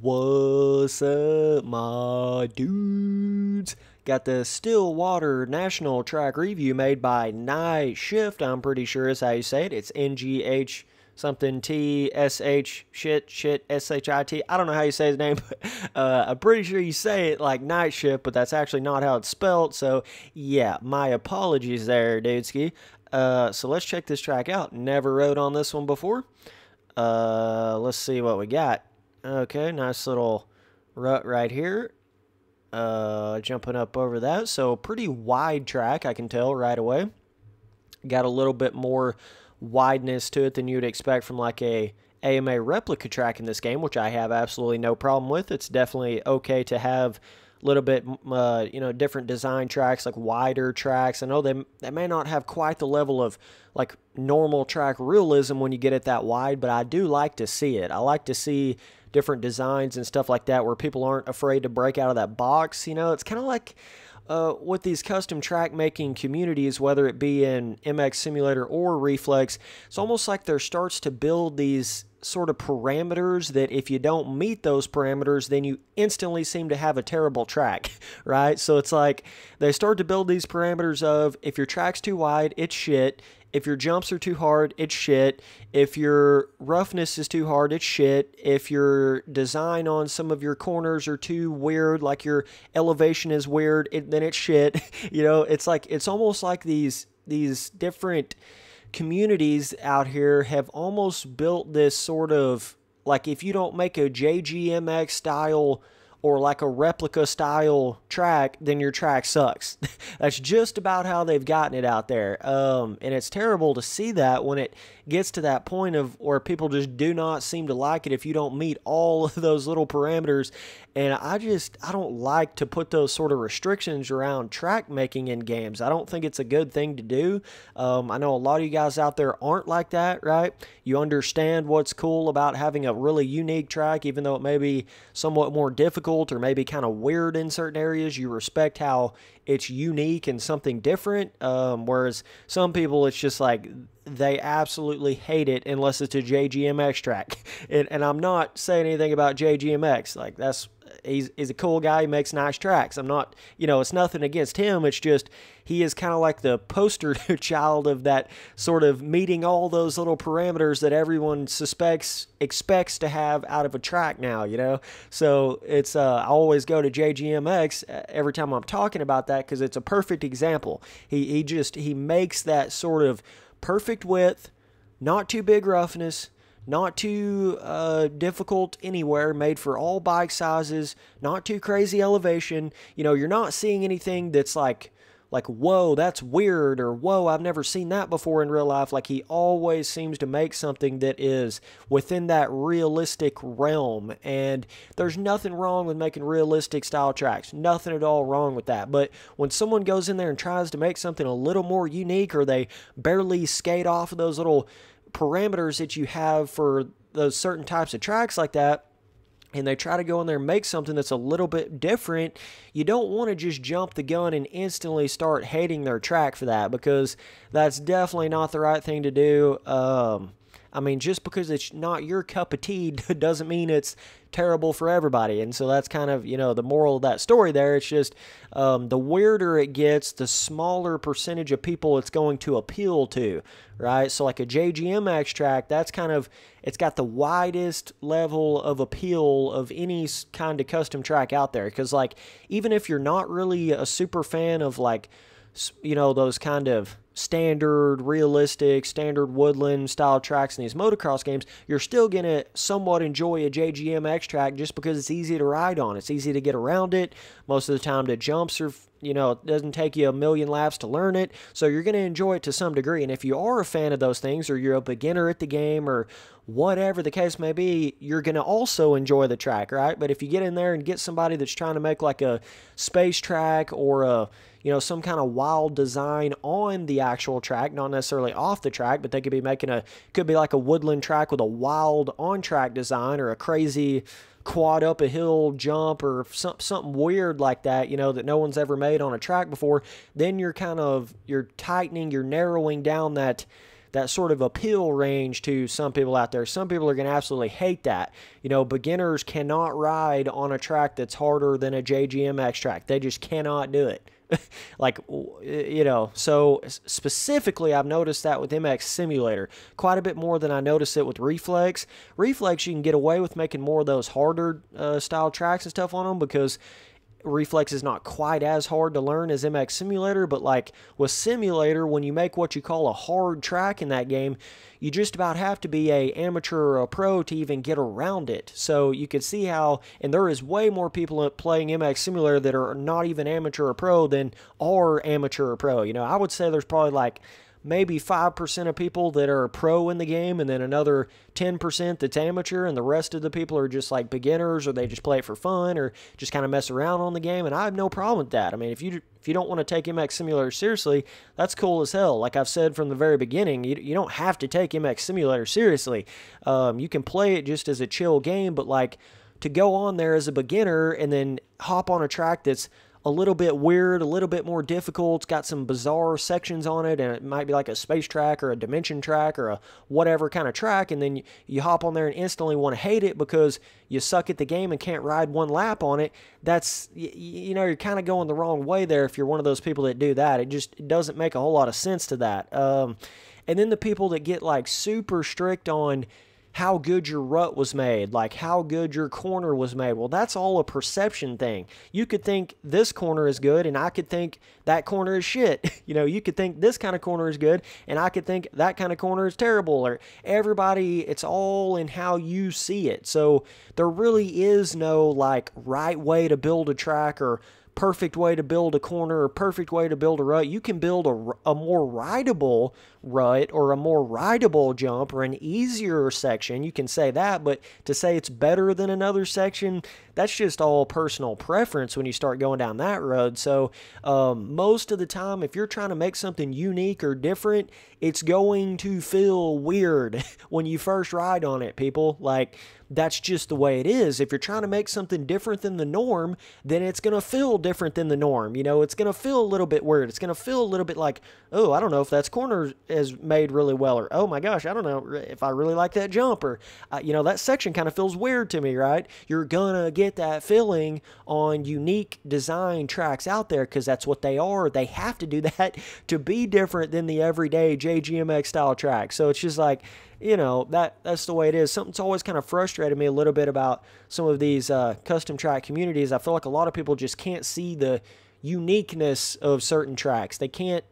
What's up, my dudes? Got the Stillwater National Track Review made by Night Shift. I'm pretty sure is how you say it. It's NGH something TSH shit SHIT. I don't know how you say his name, but I'm pretty sure you say it like Night Shift, but that's actually not how it's spelled. So yeah, my apologies there, dudeski. So let's check this track out. Never rode on this one before. Let's see what we got. Okay, nice little rut right here. Jumping up over that. So pretty wide track, I can tell right away. Got a little bit more wideness to it than you'd expect from like a AMA replica track in this game, which I have absolutely no problem with. It's definitely okay to have a little bit, different design tracks, like wider tracks. I know they may not have quite the level of like normal track realism when you get it that wide, but I do like to see it. I like to see different designs and stuff like that where people aren't afraid to break out of that box. You know, it's kind of like with these custom track making communities, whether it be in MX Simulator or Reflex, it's almost like there starts to build these sort of parameters that if you don't meet those parameters, then you instantly seem to have a terrible track, right? So it's like they start to build these parameters of if your track's too wide, it's shit. If your jumps are too hard, it's shit. If your roughness is too hard, it's shit. If your design on some of your corners are too weird, like your elevation is weird, then it's shit. You know, it's like it's almost like these different communities out here have almost built this sort of like if you don't make a JGMX style or like a replica style track, then your track sucks. That's just about how they've gotten it out there. And it's terrible to see that when it gets to that point of where people just do not seem to like it if you don't meet all of those little parameters. And I don't like to put those sort of restrictions around track making in games. I don't think it's a good thing to do. I know a lot of you guys out there aren't like that, right? You understand what's cool about having a really unique track, even though it may be somewhat more difficult or maybe kind of weird in certain areas. You respect how it's unique and something different, whereas some people, it's just like they absolutely hate it unless it's a JGMX track. And I'm not saying anything about JGMX. Like, he's a cool guy. He makes nice tracks. I'm not, it's nothing against him. It's just he is kind of like the poster child of that sort of meeting all those little parameters that everyone expects to have out of a track now, So it's I always go to JGMX every time I'm talking about that because it's a perfect example. He makes that sort of perfect width, not too big roughness, not too difficult anywhere, made for all bike sizes, not too crazy elevation. You're not seeing anything that's like, whoa, that's weird, or whoa, I've never seen that before in real life. Like, he always seems to make something that is within that realistic realm, and there's nothing wrong with making realistic style tracks. Nothing at all wrong with that. But when someone goes in there and tries to make something a little more unique, or they barely skate off of those little parameters that you have for those certain types of tracks like that, and they try to go in there and make something that's a little bit different, you don't want to just jump the gun and instantly start hating their track for that, because that's definitely not the right thing to do. I mean, just because it's not your cup of tea doesn't mean it's terrible for everybody. And so that's kind of, the moral of that story there. It's just the weirder it gets, the smaller percentage of people it's going to appeal to, right? So like a JGMX track, that's kind of, it's got the widest level of appeal of any kind of custom track out there. Because like, even if you're not really a super fan of like, those kind of standard, realistic, standard woodland style tracks in these motocross games, you're still going to somewhat enjoy a JGMX track just because it's easy to ride on. It's easy to get around it. Most of the time the jumps are, it doesn't take you a million laps to learn it. So you're going to enjoy it to some degree. And if you are a fan of those things, or you're a beginner at the game, or whatever the case may be, you're going to also enjoy the track, right? But if you get in there and get somebody that's trying to make like a space track or a, some kind of wild design on the actual track, not necessarily off the track, but they could be making could be like a woodland track with a wild on-track design, or a crazy quad up a hill jump, or something weird like that, that no one's ever made on a track before. Then you're tightening, you're narrowing down that that sort of appeal range to some people out there. Some people are going to absolutely hate that. You know, beginners cannot ride on a track that's harder than a JGMX track. They just cannot do it. Like, you know, so specifically I've noticed that with MX Simulator quite a bit more than I noticed it with Reflex. Reflex, you can get away with making more of those harder style tracks and stuff on them because Reflex is not quite as hard to learn as MX Simulator, but like with Simulator, when you make what you call a hard track in that game, you just about have to be a amateur or a pro to even get around it. So you could see how, and there is way more people playing MX Simulator that are not even amateur or pro than are amateur or pro. You know, I would say there's probably like maybe 5% of people that are pro in the game, and then another 10% that's amateur, and the rest of the people are just like beginners, or they just play it for fun, or just kind of mess around on the game, and I have no problem with that. I mean, if you don't want to take MX Simulator seriously, that's cool as hell. Like I've said from the very beginning, you don't have to take MX Simulator seriously. You can play it just as a chill game, but like to go on there as a beginner and then hop on a track that's a little bit weird, a little bit more difficult. It's got some bizarre sections on it, and it might be like a space track or a dimension track or a whatever kind of track, and then you hop on there and instantly want to hate it because you suck at the game and can't ride one lap on it. That's, you know, you're kind of going the wrong way there if you're one of those people that do that. It doesn't make a whole lot of sense to that. And then the people that get like super strict on how good your rut was made, like how good your corner was made. Well, that's all a perception thing. You could think this corner is good, and I could think that corner is shit. You know, you could think this kind of corner is good, and I could think that kind of corner is terrible. Or everybody, it's all in how you see it. So there really is no like right way to build a track or perfect way to build a corner or perfect way to build a rut. You can build a more rideable rut or a more rideable jump or an easier section. You can say that, but to say it's better than another section, that's just all personal preference when you start going down that road. So most of the time, if you're trying to make something unique or different, it's going to feel weird when you first ride on it, people. Like, that's just the way it is. If you're trying to make something different than the norm, then it's going to feel different than the norm. You know, it's going to feel a little bit weird. It's going to feel a little bit like, oh, I don't know if that corner is made really well, or, oh my gosh, I don't know if I really like that jump, or, you know, that section kind of feels weird to me, right? You're going to get that feeling on unique design tracks out there because that's what they are. They have to do that to be different than the everyday JGMX style track. So it's just like, you know, that's the way it is. Something's always kind of frustrated me a little bit about some of these custom track communities. I feel like a lot of people just can't see the uniqueness of certain tracks. They can't,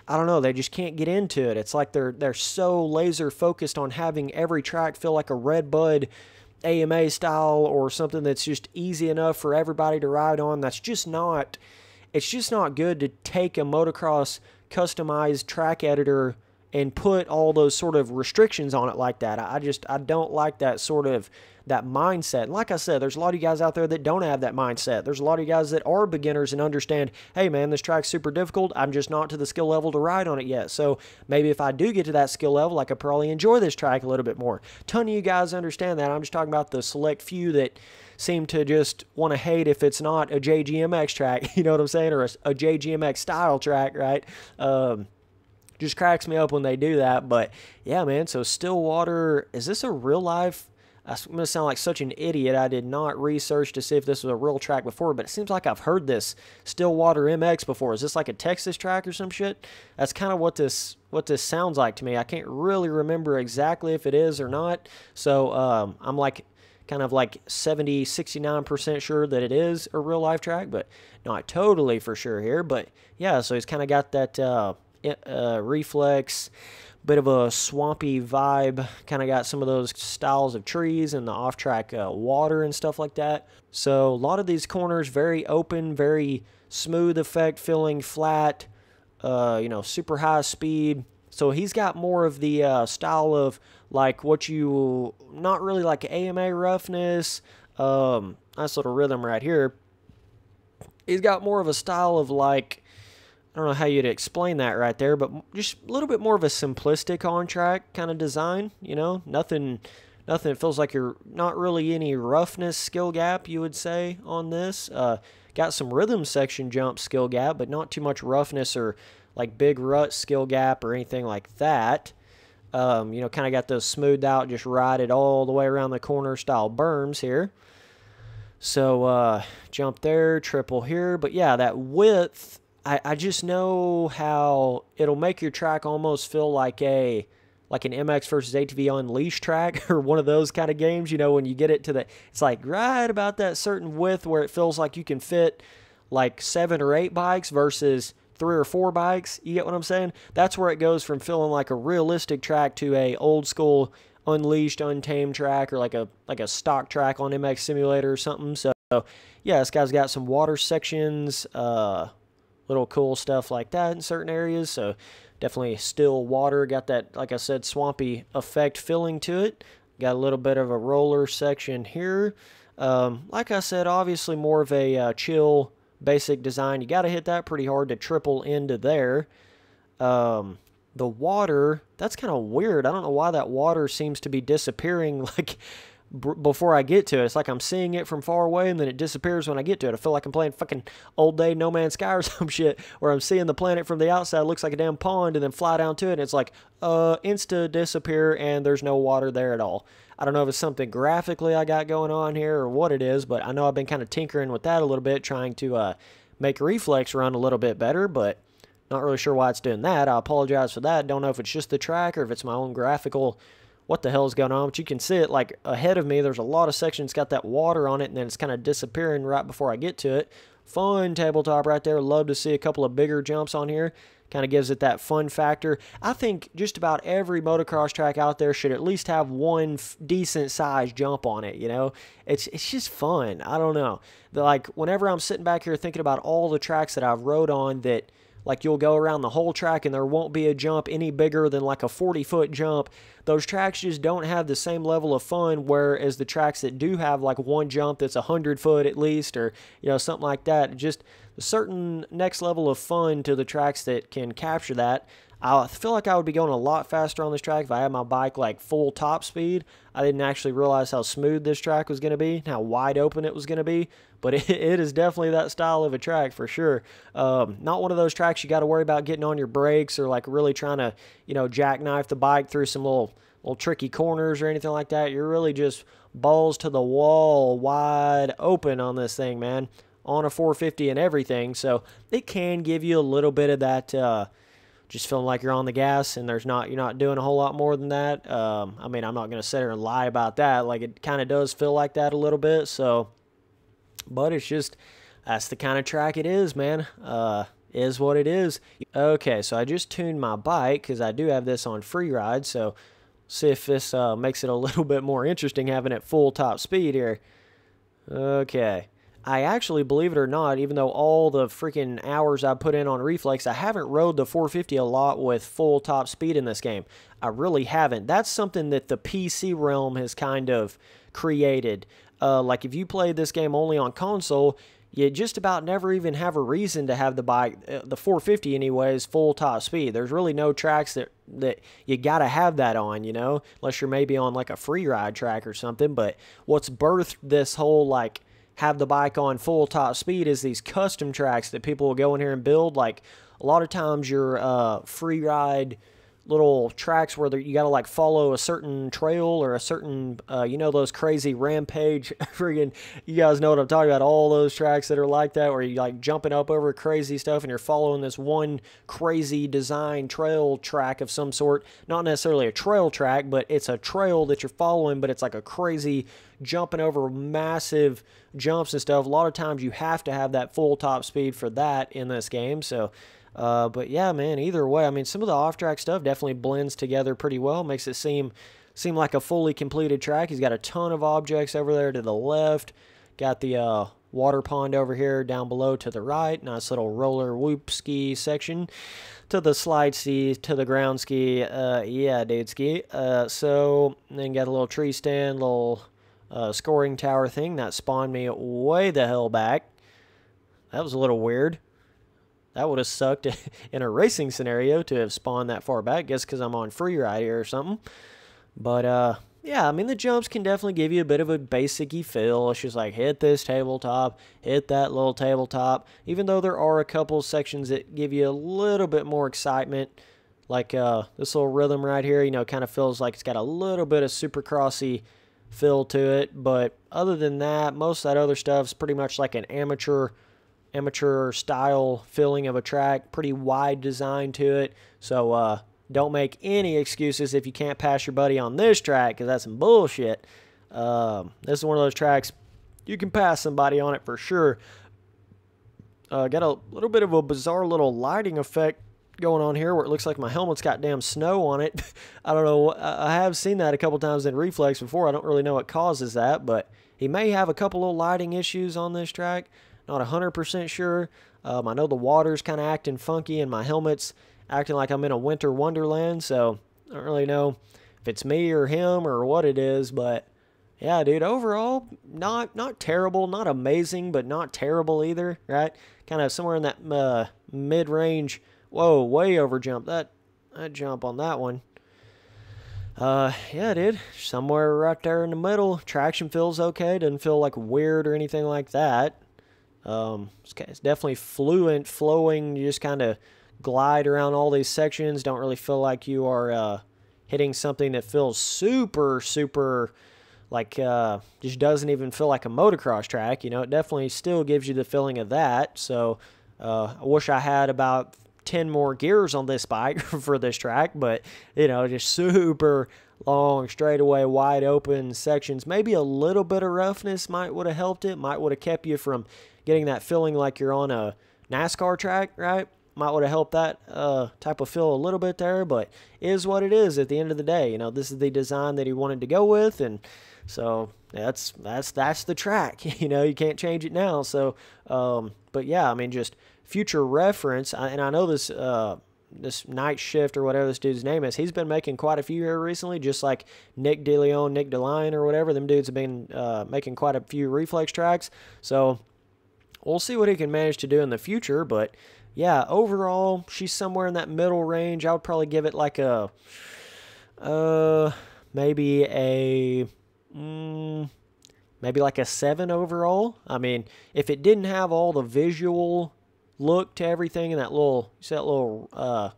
I don't know, they just can't get into it. It's like they're so laser focused on having every track feel like a Red Bud AMA style or something that's just easy enough for everybody to ride on. That's just not, it's just not good to take a motocross customized track editor and put all those sort of restrictions on it like that. I don't like that sort of, that mindset. And like I said, there's a lot of you guys out there that don't have that mindset. There's a lot of you guys that are beginners and understand, hey man, this track's super difficult. I'm just not to the skill level to ride on it yet. So maybe if I do get to that skill level, I could probably enjoy this track a little bit more. Ton of you guys understand that. I'm just talking about the select few that seem to just want to hate if it's not a JGMX track, you know what I'm saying, or a JGMX style track, right? Just cracks me up when they do that. But yeah, man, so Stillwater, is this a real life? I'm going to sound like such an idiot. I did not research to see if this was a real track before, but it seems like I've heard this Stillwater MX before. Is this like a Texas track or some shit? That's kind of what this sounds like to me. I can't really remember exactly if it is or not. So I'm like kind of like 70, 69% sure that it is a real life track, but not totally for sure here. But yeah, so he's kind of got that Reflex, bit of a swampy vibe, kind of got some of those styles of trees and the off-track water and stuff like that. So a lot of these corners very open, very smooth effect, feeling flat, you know, super high speed. So he's got more of the style of like what you, not really like AMA roughness, nice little rhythm right here. He's got more of a style of like, I don't know how you'd explain that right there, but just a little bit more of a simplistic on-track kind of design, you know? Nothing it feels like you're not really any roughness skill gap, you would say, on this. Got some rhythm section jump skill gap, but not too much roughness or like big rut skill gap or anything like that. You know, kind of got those smoothed out, just ride it all the way around the corner style berms here. So jump there, triple here. But yeah, that width, I just know how it'll make your track almost feel like an MX versus ATV Unleashed track or one of those kind of games, you know, when you get it to the, it's like right about that certain width where it feels like you can fit like 7 or 8 bikes versus 3 or 4 bikes. You get what I'm saying? That's where it goes from feeling like a realistic track to a old school Unleashed, Untamed track, or like a stock track on MX Simulator or something. So yeah, this guy's got some water sections, little cool stuff like that in certain areas. So definitely still water, got that, like I said, swampy effect feeling to it. Got a little bit of a roller section here. Like I said, obviously more of a chill basic design. You got to hit that pretty hard to triple into there. The water, that's kind of weird. I don't know why that water seems to be disappearing like before I get to it. It's like I'm seeing it from far away and then it disappears when I get to it. I feel like I'm playing fucking old day No Man's Sky or some shit where I'm seeing the planet from the outside, looks like a damn pond, and then fly down to it and it's like insta disappear and there's no water there at all. I don't know if it's something graphically I got going on here or what it is, but I know I've been kind of tinkering with that a little bit, trying to make Reflex run a little bit better, but not really sure why it's doing that. I apologize for that. Don't know if it's just the track or if it's my own graphical, what the hell is going on. But you can see it like ahead of me. There's a lot of sections got that water on it, and then it's kind of disappearing right before I get to it. Fun tabletop right there. Love to see a couple of bigger jumps on here. Kind of gives it that fun factor. I think just about every motocross track out there should at least have one decent sized jump on it, you know? It's just fun. I don't know. Like, whenever I'm sitting back here thinking about all the tracks that I've rode on that, like, you'll go around the whole track and there won't be a jump any bigger than like a 40-foot jump. Those tracks just don't have the same level of fun, whereas the tracks that do have like one jump that's 100-foot at least, or, you know, something like that, just a certain next level of fun to the tracks that can capture that. I feel like I would be going a lot faster on this track if I had my bike like full top speed. I didn't actually realize how smooth this track was going to be, how wide open it was going to be, but it is definitely that style of a track for sure. Not one of those tracks you got to worry about getting on your brakes or like really trying to, you know, jackknife the bike through some little tricky corners or anything like that. You're really just balls to the wall, wide open on this thing, man, on a 450 and everything. So it can give you a little bit of that, just feeling like you're on the gas and you're not doing a whole lot more than that. I mean, I'm not going to sit here and lie about that. Like, it kind of does feel like that a little bit. So, but it's just, that's the kind of track it is, man. Is what it is. Okay, so I just tuned my bike because I do have this on free ride. So see if this makes it a little bit more interesting having it full top speed here. Okay. I actually, believe it or not, even though all the freaking hours I put in on Reflex, I haven't rode the 450 a lot with full top speed in this game. I really haven't. That's something that the PC realm has kind of created. Like, if you played this game only on console, you just about never even have a reason to have the bike, the 450 anyways, full top speed. There's really no tracks that you got to have that on, you know, unless you're maybe on like a free ride track or something. But what's birthed this whole, like, have the bike on full top speed is these custom tracks that people will go in here and build. Like, a lot of times your free ride little tracks where you got to like follow a certain trail or a certain, you know, those crazy rampage friggin', you guys know what I'm talking about, all those tracks that are like that where you like jumping up over crazy stuff and you're following this one crazy design trail track of some sort. Not necessarily a trail track, but it's a trail that you're following, but it's like a crazy jumping over massive jumps and stuff. A lot of times you have to have that full top speed for that in this game. So but yeah, man, either way, I mean, some of the off-track stuff definitely blends together pretty well, makes it seem like a fully completed track. He's got a ton of objects over there to the left, got the water pond over here down below to the right, nice little roller whoop ski section, to the slide ski, to the ground ski, yeah, dude, ski. So then got a little tree stand, little scoring tower thing that spawned me way the hell back. That was a little weird. That would have sucked in a racing scenario to have spawned that far back. Guess because I'm on free ride here or something. But, yeah, I mean, the jumps can definitely give you a bit of a basic-y feel. It's just like, hit this tabletop, hit that little tabletop. Even though there are a couple sections that give you a little bit more excitement. Like this little rhythm right here, you know, kind of feels like it's got a little bit of supercrossy feel to it. But other than that, most of that other stuff's pretty much like an amateur style feeling of a track. Pretty wide design to it. So don't make any excuses if you can't pass your buddy on this track, because that's some bullshit. This is one of those tracks you can pass somebody on it for sure. Got a little bit of a bizarre little lighting effect going on here where it looks like my helmet's got damn snow on it. I don't know. I have seen that a couple times in Reflex before. I don't really know what causes that, but he may have a couple of lighting issues on this track. Not 100% sure. I know the water's kind of acting funky and my helmet's acting like I'm in a winter wonderland, so I don't really know if it's me or him or what it is, but yeah, dude, overall, not terrible, not amazing, but not terrible either, right? Kind of somewhere in that mid-range. Whoa, way over jump. That jump on that one. Yeah, dude, somewhere right there in the middle. Traction feels okay. Doesn't feel like weird or anything like that. It's definitely fluent, flowing. You just kind of glide around all these sections. Don't really feel like you are hitting something that feels super, super, like just doesn't even feel like a motocross track. You know, it definitely still gives you the feeling of that. So I wish I had about 10 more gears on this bike for this track, but you know, just super long, straightaway, wide open sections. Maybe a little bit of roughness might would have helped it, might would have kept you from getting that feeling like you're on a NASCAR track, right? Might would have helped that type of feel a little bit there, but is what it is at the end of the day. You know, this is the design that he wanted to go with, and so that's the track. You know, you can't change it now. So, but yeah, I mean, just future reference, and I know this this Night Shift or whatever this dude's name is, he's been making quite a few here recently, just like Nick DeLeon, Nick DeLion, or whatever. Them dudes have been making quite a few Reflex tracks. So we'll see what he can manage to do in the future. But yeah, overall, she's somewhere in that middle range. I would probably give it like a maybe like a 7 overall. I mean, if it didn't have all the visual look to everything and that little, you see that little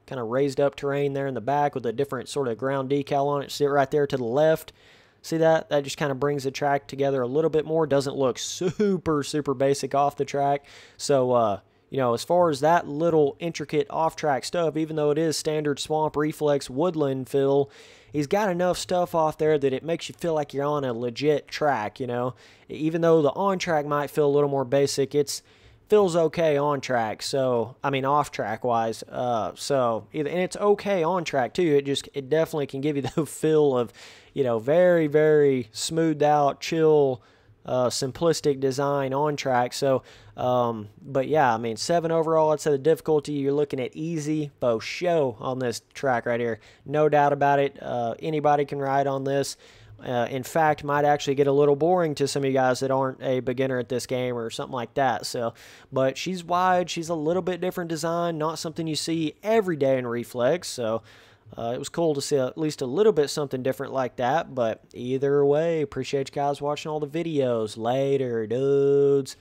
kind of raised up terrain there in the back with a different sort of ground decal on it, see it right there to the left. See that? That just kind of brings the track together a little bit more. Doesn't look super, super basic off the track. So, you know, as far as that little intricate off-track stuff, even though it is standard swamp reflex woodland feel, he's got enough stuff off there that it makes you feel like you're on a legit track, you know. Even though the on-track might feel a little more basic, it's feels okay on track. So, I mean, off track wise. So, and it's okay on track too. It definitely can give you the feel of, you know, very, very smoothed out, chill, simplistic design on track. So, but yeah, I mean, 7 overall. I'd say the difficulty, you're looking at easy for show on this track right here. No doubt about it. Anybody can ride on this. In fact, might actually get a little boring to some of you guys that aren't a beginner at this game or something like that. So, but she's wide. She's a little bit different design. Not something you see every day in Reflex. So, it was cool to see at least a little bit something different like that. But either way, appreciate you guys watching all the videos. Later, dudes.